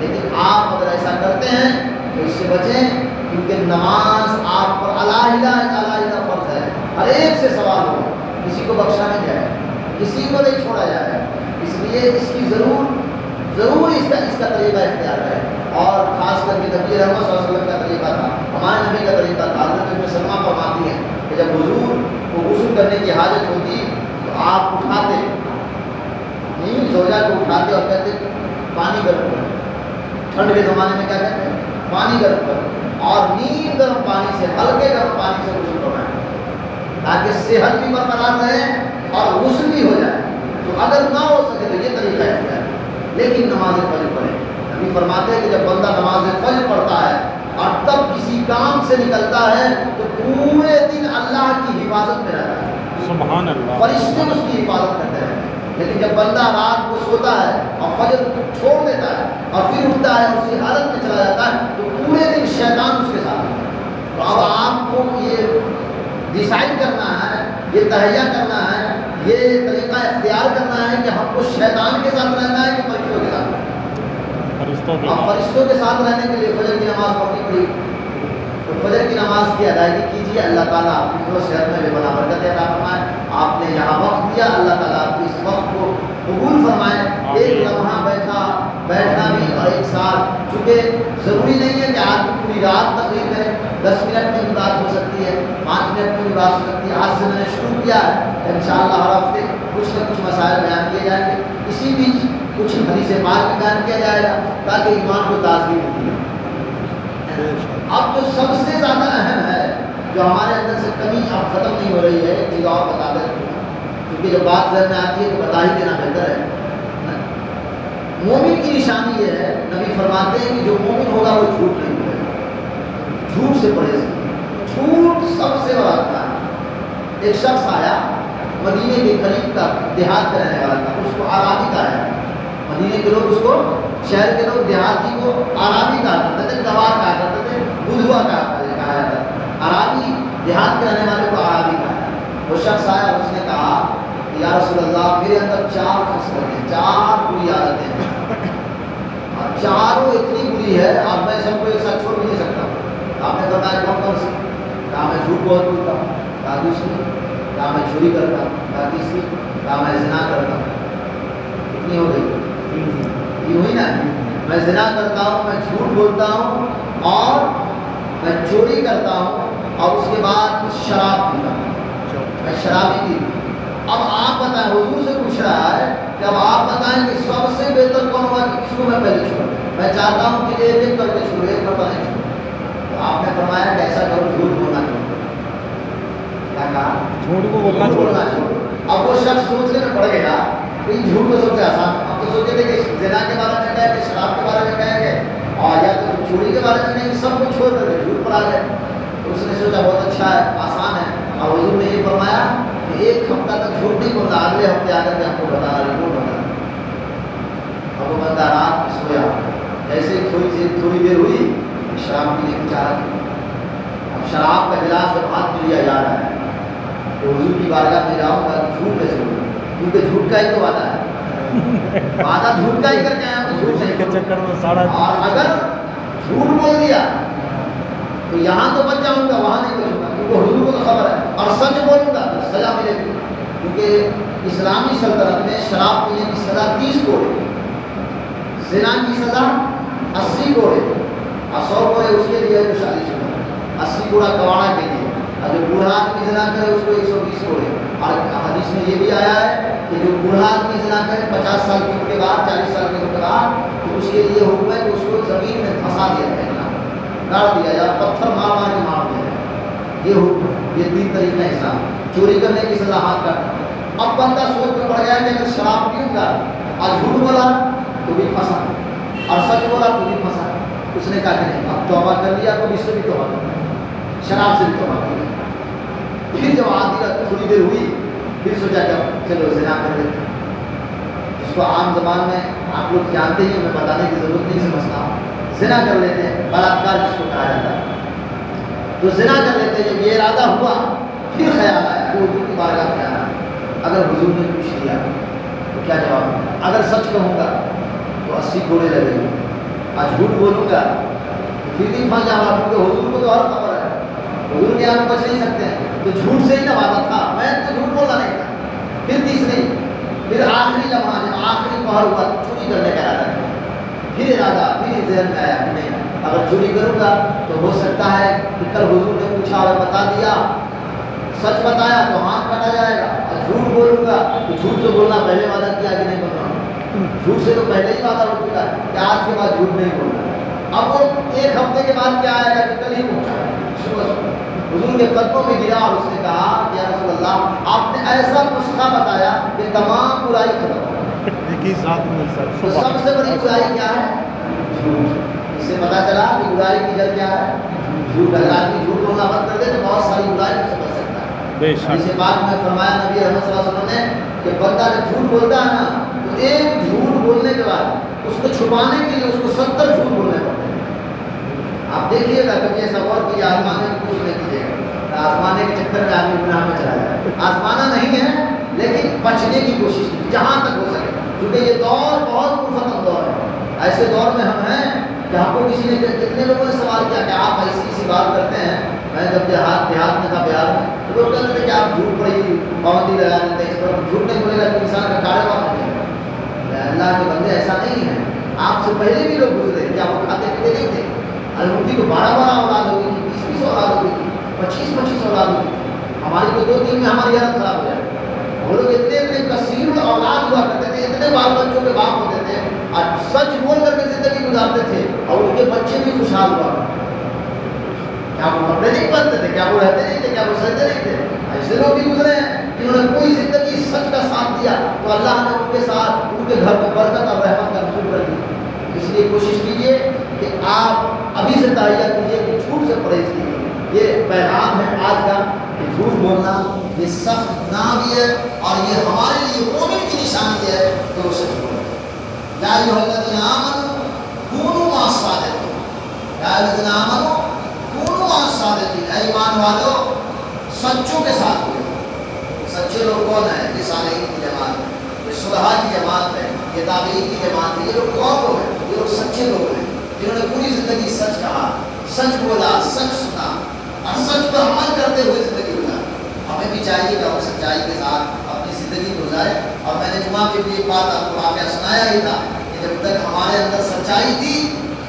لیکن آپ اگر ایسا کرتے ہیں تو اس سے بچیں، کیونکہ نماز آپ پر علیحدہ فرض ہے، ہر ایک سے سوال ہوگا، کسی کو بخشا نہیں جائے، کسی کو نہیں چھوڑا جائے، اس لیے اس کی ضرور اس کا طریقہ اختیار کریں، اور خاص کر کے نبی رحمت صلی اللہ علیہ وسلم کا طریقہ تھا، ہمارے نبی کا طریقہ تھا۔ حضرت ابن سلمہ فرماتی ہے کہ جب حضور کو غسل کرنے کی حاجت ہوتی تو آپ اٹھاتے نہیں زوجہ کو اٹھاتے اور کہتے پانی گرم کرو. ٹھنڈ کے زمانے میں کیا کہتے ہیں؟ پانی گرم کرو اور نیم گرم پانی سے ہلکے گرم پانی سے غسل کروانا تاکہ صحت بھی برقرار رہے اور غسل بھی ہو جائے. تو اگر نہ ہو سکے تو یہ طریقہ ہے. لیکن نماز فجر پڑھے. نبی فرماتے ہیں کہ جب بندہ نماز فجر پڑھتا ہے اور تب کسی کام سے نکلتا ہے تو پورے دن اللہ کی حفاظت میں رہتا ہے. سبحان اللہ. فرشتے اس کی حفاظت کرتے رہتے ہیں. لیکن جب بندہ رات کو سوتا ہے اور فجر کو چھوڑ دیتا ہے اور پھر اٹھتا ہے اسی حالت میں چلا جاتا ہے تو پورے دن شیطان اس کے ساتھ ہے. تو اب آپ کو یہ ڈیسائیڈ کرنا ہے, یہ تہیہ کرنا ہے, یہ طریقہ اختیار کرنا ہے کہ ہم کو شیطان کے ساتھ رہنا ہے کہ فرشتوں کے ساتھ. اب فرشتوں کے ساتھ رہنے کے لیے فجر کی نماز پڑھنی پڑی. تو فجر کی نماز کی ادائیگی کیجیے. اللہ تعالیٰ آپ کی صحت میں بھی بنا برکت عطا فرمائے. آپ نے یہاں وقت دیا, اللہ تعالیٰ آپ کی اس وقت کو قبول فرمائے. ایک لمحہ بیٹھنا بھی اور ایک ساتھ, چونکہ ضروری نہیں ہے کہ آدمی پوری رات تقریر کرے. 10 منٹ میں بھی بات ہو سکتی ہے, 5 منٹ میں بھی بات ہو سکتی ہے. آج سے میں نے شروع کیا ہے, انشاءاللہ ہر ہفتے کچھ نہ کچھ مسائل بیان کیے جائیں گے. اسی بیچ کچھ حدیث پاک بھی بیان کیا جائے گا تاکہ ایمان کو تازگی ملتی ہے. اب جو سب سے زیادہ اہم ہے, جو ہمارے اندر سے کمی اب ختم نہیں ہو رہی ہے, ایک چیز اور بتا دیتے ہیں کیونکہ جب بات ذہن میں آتی ہے تو بتا ہی دینا بہتر ہے. مومن کی نشانی یہ ہے, نبی فرماتے ہیں کہ جو مومن ہوگا وہ جھوٹ نہیں بولے گا. جھوٹ سے پرہیز کرے. جھوٹ سب سے بڑا گناہ ہے. ایک شخص آیا مدینے کے قریب کا, دیہات کا رہنے والا تھا, اس کو عرابی کہا ہے. مدینے کے لوگ اس کو, شہر کے لوگ دیہاتی کو عرابی کہا کرتے تھے, گوار کہا کرتے تھے, بدھوا کہا جاتا ہے. عرابی دیہات کے رہنے والے کو عرابی کہا ہے. وہ شخص آیا, اس نے کہا کہ یا رسول اللہ میرے اندر 4 خصلتیں ہیں, 4 بری عادتیں ہیں اور چاروں اتنی بری ہے اب میں سب کو ایک ساتھ چھوڑ بھی نہیں سکتا. آپ نے فرمایا کون کون سی؟ کہا میں جھوٹ بہت بولتا ہوں. کہا دوسری؟ کہا میں چوری کرتا ہوں. کہا تیسری؟ کہا میں زنا کرتا ہوں. کتنی ہو گئی؟ یہ ہوئی نا. میں زنا کرتا ہوں, میں جھوٹ بولتا ہوں اور میں چوری کرتا ہوں اور اس کے بعد شراب پیتا ہوں. میں شرابی بھی. اب آپ بتائیں, حضور سے پوچھ رہا ہے کہ اب آپ بتائیں کہ سب سے بہتر کون ہوگا کہ کس کو میں پہلے چھوڑوں. میں چاہتا ہوں کہ ایک ایک کر کے چھوڑوں, ایک مرتبہ نہیں چھوڑوں. تو آپ نے فرمایا کہ ایسا کرو, جھوٹ بولنا چھوڑو. کیا کہا؟ جھوٹ کو بولنا چھوڑو. اب وہ شخص سوچنے میں پڑ گیا کہ جھوٹ کو سب سے آسان. اب تو سوچے تھے کہ زنا کے بارے میں کہیں گے, شراب کے بارے میں کہیں گے, اور یا تو چوری کے بارے میں نہیں, سب کو چھوڑ کر کے جھوٹ پر آ گئے. تو اس نے سوچا بہت اچھا ہے, آسان ہے. اور حضور نے یہ فرمایا کہ 1 ہفتہ تک جھوٹ نہیں بولنا, اگلے ہفتے آ کر کے آپ کو بتانا, رپورٹ بتانا. اب وہ بندہ رات میں سویا, جیسے تھوڑی دیر ہوئی شراب پینے کی چاہت. اب شراب کا گلاس جب ہاتھ میں لیا جا رہا ہے تو حضور کی بارگاہ میں جاؤں گا کہ جھوٹ کیسے بولوں, کیونکہ جھوٹ کا ہی تو وعدہ ہے. وعدہ جھوٹ کا ہی کر کے آیا تو جھوٹ نہیں کروں. اور اگر جھوٹ بول دیا تو یہاں تو بچ جاؤں گا, وہاں نہیں بچوں گا, کیونکہ حضور کو تو خبر ہے. اور سچ بولوں گا تو سزا ملے گی, کیونکہ اسلامی سلطنت میں شراب پینے کی سزا 30 کوڑے, زنا کی سزا 80 کوڑے, اور 100 کوڑے اس کے لیے جو شادی شدہ, 80 کوڑا کواڑا کے لیے, اور جو بوڑھا آدمی زنا کرے اس کو 120 کوڑے. اور حدیث میں یہ بھی آیا ہے کہ جو بوڑھا آدمی زنا کرے 50 سال کی عمر کے بعد, 40 سال کی عمر کے بعد, تو اس کے لیے حکم ہے کہ اس کو زمین میں پھنسا دیا جائے, گاڑ دیا جائے, پتھر مار مار کے مار دیا جائے. یہ حکم, یہ 3 طریقہ اسلام. چوری کرنے کی سزا ہاتھ کاٹنا. اب بندہ سوچ میں پڑ گیا کہ اگر شراب پیوں گا اور جھوٹ بولا تو بھی پھنسا, اور سچ بولا تو بھی پھنسا. اس نے کہا کہ نہیں, اب توبہ کر لیا تو اس سے بھی توبہ کر لیا, شراب سے بھی توبہ کر لیا. پھر جب آدھی رات تھوڑی دیر ہوئی پھر سوچا کہ چلو زنا کر لیتے ہیں, جس کو عام زبان میں آپ لوگ جانتے ہی, ہمیں بتانے کی ضرورت نہیں سمجھتا, زنا کر لیتے ہیں, بلاತ್ಕಾರ جس کو کہا جاتا ہے. تو زنا کر لیتے ہیں. جب یہ ارادہ ہوا پھر خیال آیا کہ حضور کی بارگاہ میں آنا, اگر حضور نے پوچھ لیا تو کیا جواب دوں, اگر سچ کہوں گا تو 80 کوڑے لگیں گے, اور جھوٹ بولوں گا تو پھر بھی پھنس جاؤں گا, کیونکہ حضور کو تو اور خبر ہے, حضور کے یہاں بچ نہیں سکتے ہیں. تو جھوٹ سے ہی نہ وعدہ تھا, میں تو جھوٹ بولنا نہیں تھا. پھر تیسری, پھر آخری لمحہ جب آخری پہر ہوا تو چوری کرنے کا ارادہ کیا. پھر ارادہ, پھر ذہن میں آیا کہ نہیں, اگر چوری کروں گا تو ہو سکتا ہے کہ کل حضور نے پوچھا اور بتا دیا, سچ بتایا تو ہاتھ کاٹا جائے گا, اور جھوٹ بولوں گا تو جھوٹ تو بولنا پہلے وعدہ کیا کہ نہیں بولنا، جھوٹ سے تو پہلے ہی وعدہ ہو چکا ہے کہ آج کے بعد جھوٹ نہیں بولنا۔ اب وہ ایک ہفتے کے بعد کیا آئے گا کہ کل ہی پہنچا صبح حضور کے قدموں میں گرا اور اس نے کہا کہ یا رسول اللہ آپ نے ایسا نسخہ بتایا کہ تمام برائی ختم ہو۔ ایک ہی ساتھ میں سر تو سب سے بڑی برائی کیا ہے؟ جھوٹ۔ اس سے پتا چلا کہ برائی کی جڑ کیا ہے؟ جھوٹ۔ اگر آدمی جھوٹ بولنا بند کر دے تو بہت ساری برائی سے بچ سکتا ہے۔ بے شک۔ اس بات میں فرمایا نبی رحمت صلی اللہ علیہ وسلم نے کہ بندہ جب جھوٹ بولتا ہے نا تو ایک جھوٹ بولنے کے بعد اس کو چھپانے کے لیے اس کو 70 جھوٹ بولنے پڑتے ہیں۔ آپ دیکھیے گا کبھی ایسا غور کیجیے، آزمانے کی کوشش نہیں کیجیے گا، آزمانے کے چکر میں آدمی گناہ میں چلا جائے۔ آزمانا نہیں ہے لیکن بچنے کی کوشش کی جہاں تک ہو سکے، کیونکہ یہ دور بہت پرفتن دور ہے۔ ایسے دور میں ہم ہیں کہ ہم کو کسی نے کتنے لوگوں نے سوال کیا کہ آپ ایسی بات کرتے ہیں۔ میں جب دیہات میں تھا بہار میں تو لوگ کہتے تھے کہ آپ جھوٹ بڑی پابندی لگا دیتے ہیں، اس پر جھوٹ نہیں بولے گا تو انسان کا کاروبار نہیں چلے گا۔ اللہ کے بندے ایسا نہیں ہے، آپ سے پہلے بھی لوگ گزرے، کیا وہ کھاتے پیتے نہیں تھے؟ ان کی تو 12 اولاد ہوگی تھی، 20 اولاد ہوگی تھی، 25 اولاد ہوگی تھی۔ ہماری تو 2-3 میں ہماری حالت خراب ہو جائے۔ وہ لوگ اتنے کثیر اولاد ہوا کرتے تھے، اتنے بال بچوں کے باپ ہوتے تھے اور سچ بول کر کے زندگی گزارتے تھے اور ان کے بچے بھی خوشحال ہوا۔ کیا وہ کپڑے نہیں پہنتے تھے؟ کیا وہ رہتے نہیں تھے؟ کیا وہ سہتے نہیں تھے؟ ایسے لوگ بھی گزرے ہیں جنہوں نے کوئی زندگی سچ کا ساتھ دیا تو اللہ نے ان کے ساتھ ان کے گھر میں برکت اور رحمت کا نزول کر دی۔ اس لیے کوشش کیجیے کہ آپ ابھی سے تیار کیجیے کہ جھوٹ سے پرہیز کیجیے۔ یہ پیغام ہے آج کا کہ جھوٹ بولنا یہ سخت گناہ بھی ہے اور یہ ہمارے لیے مومن کی نشانی ہے کہ وہ سچ بولے۔ یا ایھا الذین آمنوا کونوا مع الصادقین، یا ایھا الذین آمنوا کونوا مع الصادقین، اے ایمان والو سچوں کے ساتھ ہو۔ سچے لوگ کون ہیں؟ یہ صالحین کی جماعت ہے، یہ صلحاء کی جماعت ہے، یہ تابعین کی جماعت ہے۔ یہ لوگ کون لوگ ہیں؟ یہ لوگ سچے لوگ ہیں جنہوں نے پوری زندگی سچ کہا، سچ بولا، سچ سنا اور سچ پر عمل کرتے ہوئے زندگی گزاری۔ ہمیں بھی چاہیے کہ ہم سچائی کے ساتھ اپنی زندگی گزاریں۔ اور میں نے جمعہ کے بھی ایک بات آپ کو واقعہ سنایا ہی تھا کہ جب تک ہمارے اندر سچائی تھی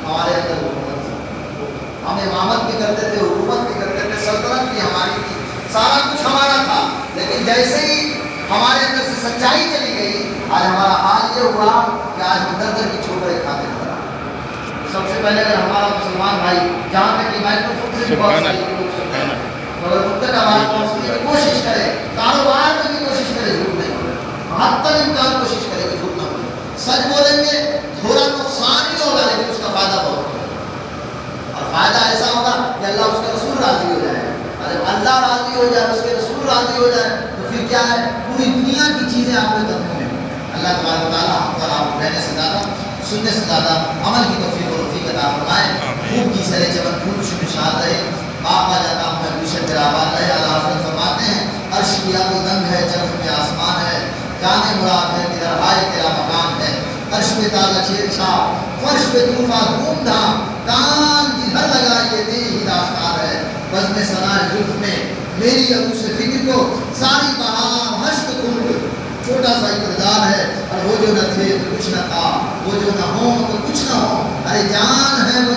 ہمارے اندر حکومت تھی۔ ہم امامت بھی کرتے تھے، حکومت بھی کرتے تھے، سلطنت بھی ہماری تھی، سارا کچھ ہمارا تھا، لیکن جیسے ہی ہمارے اندر سے سچائی چلی گئی آج ہمارا حال یہ ہوا کہ آج ہم در کی ٹھوکریں کھاتے ہیں۔ سب سے پہلے اگر ہمارا مسلمان بھائی جہاں تک کہ مائکروفون سے بھی بہت ساری لوگ سنتے ہیں مگر ان تک آواز پہنچنے کی کوشش کرے، کاروبار میں بھی کوشش کرے جھوٹ نہیں بولے، حد تک امکان کوشش کرے کہ جھوٹ نہ بولے۔ سچ بولیں گے تھوڑا نقصان ہی ہوگا لیکن اس کا فائدہ بہت ہوگا، اور فائدہ ایسا ہوگا کہ اللہ اس کے رسول راضی ہو جائے۔ اور جب اللہ راضی ہو جائے، اس کے رسول راضی ہو جائے تو پھر کیا ہے؟ پوری دنیا کی چیزیں آپ میں ختم ہونے۔ اللہ تبارک و تعالیٰ ہم پر آپ رہنے سے زیادہ، سننے سے زیادہ عمل کی توفیق و رفیق عطا فرمائے۔ خوب کی سرے چمن پھول شاد رہے، باپ آ جاتا ہوں میں پیچھے تیرا آباد رہے۔ اعلیٰ حضرت فرماتے ہیں عرش کی آب و دنگ ہے، چرخ میں آسمان ہے، جانے مراد ہے کدھر آئے تیرا مقام ہے۔ عرش پہ تازہ چھیڑ چھاڑ، فرش پہ طوفان دھوم دھام، کان جدھر لگا یہ دل ہی داستان ہے۔ بزم ثنائے زلف میں میری ابو سے فکر کو ساری بہار حشت کھل چھوٹا سا اقتدار ہے، اور وہ جو نہ تھے تو کچھ نہ تھا، وہ جو نہ ہو تو کچھ نہ ہو، ارے جان ہے وہ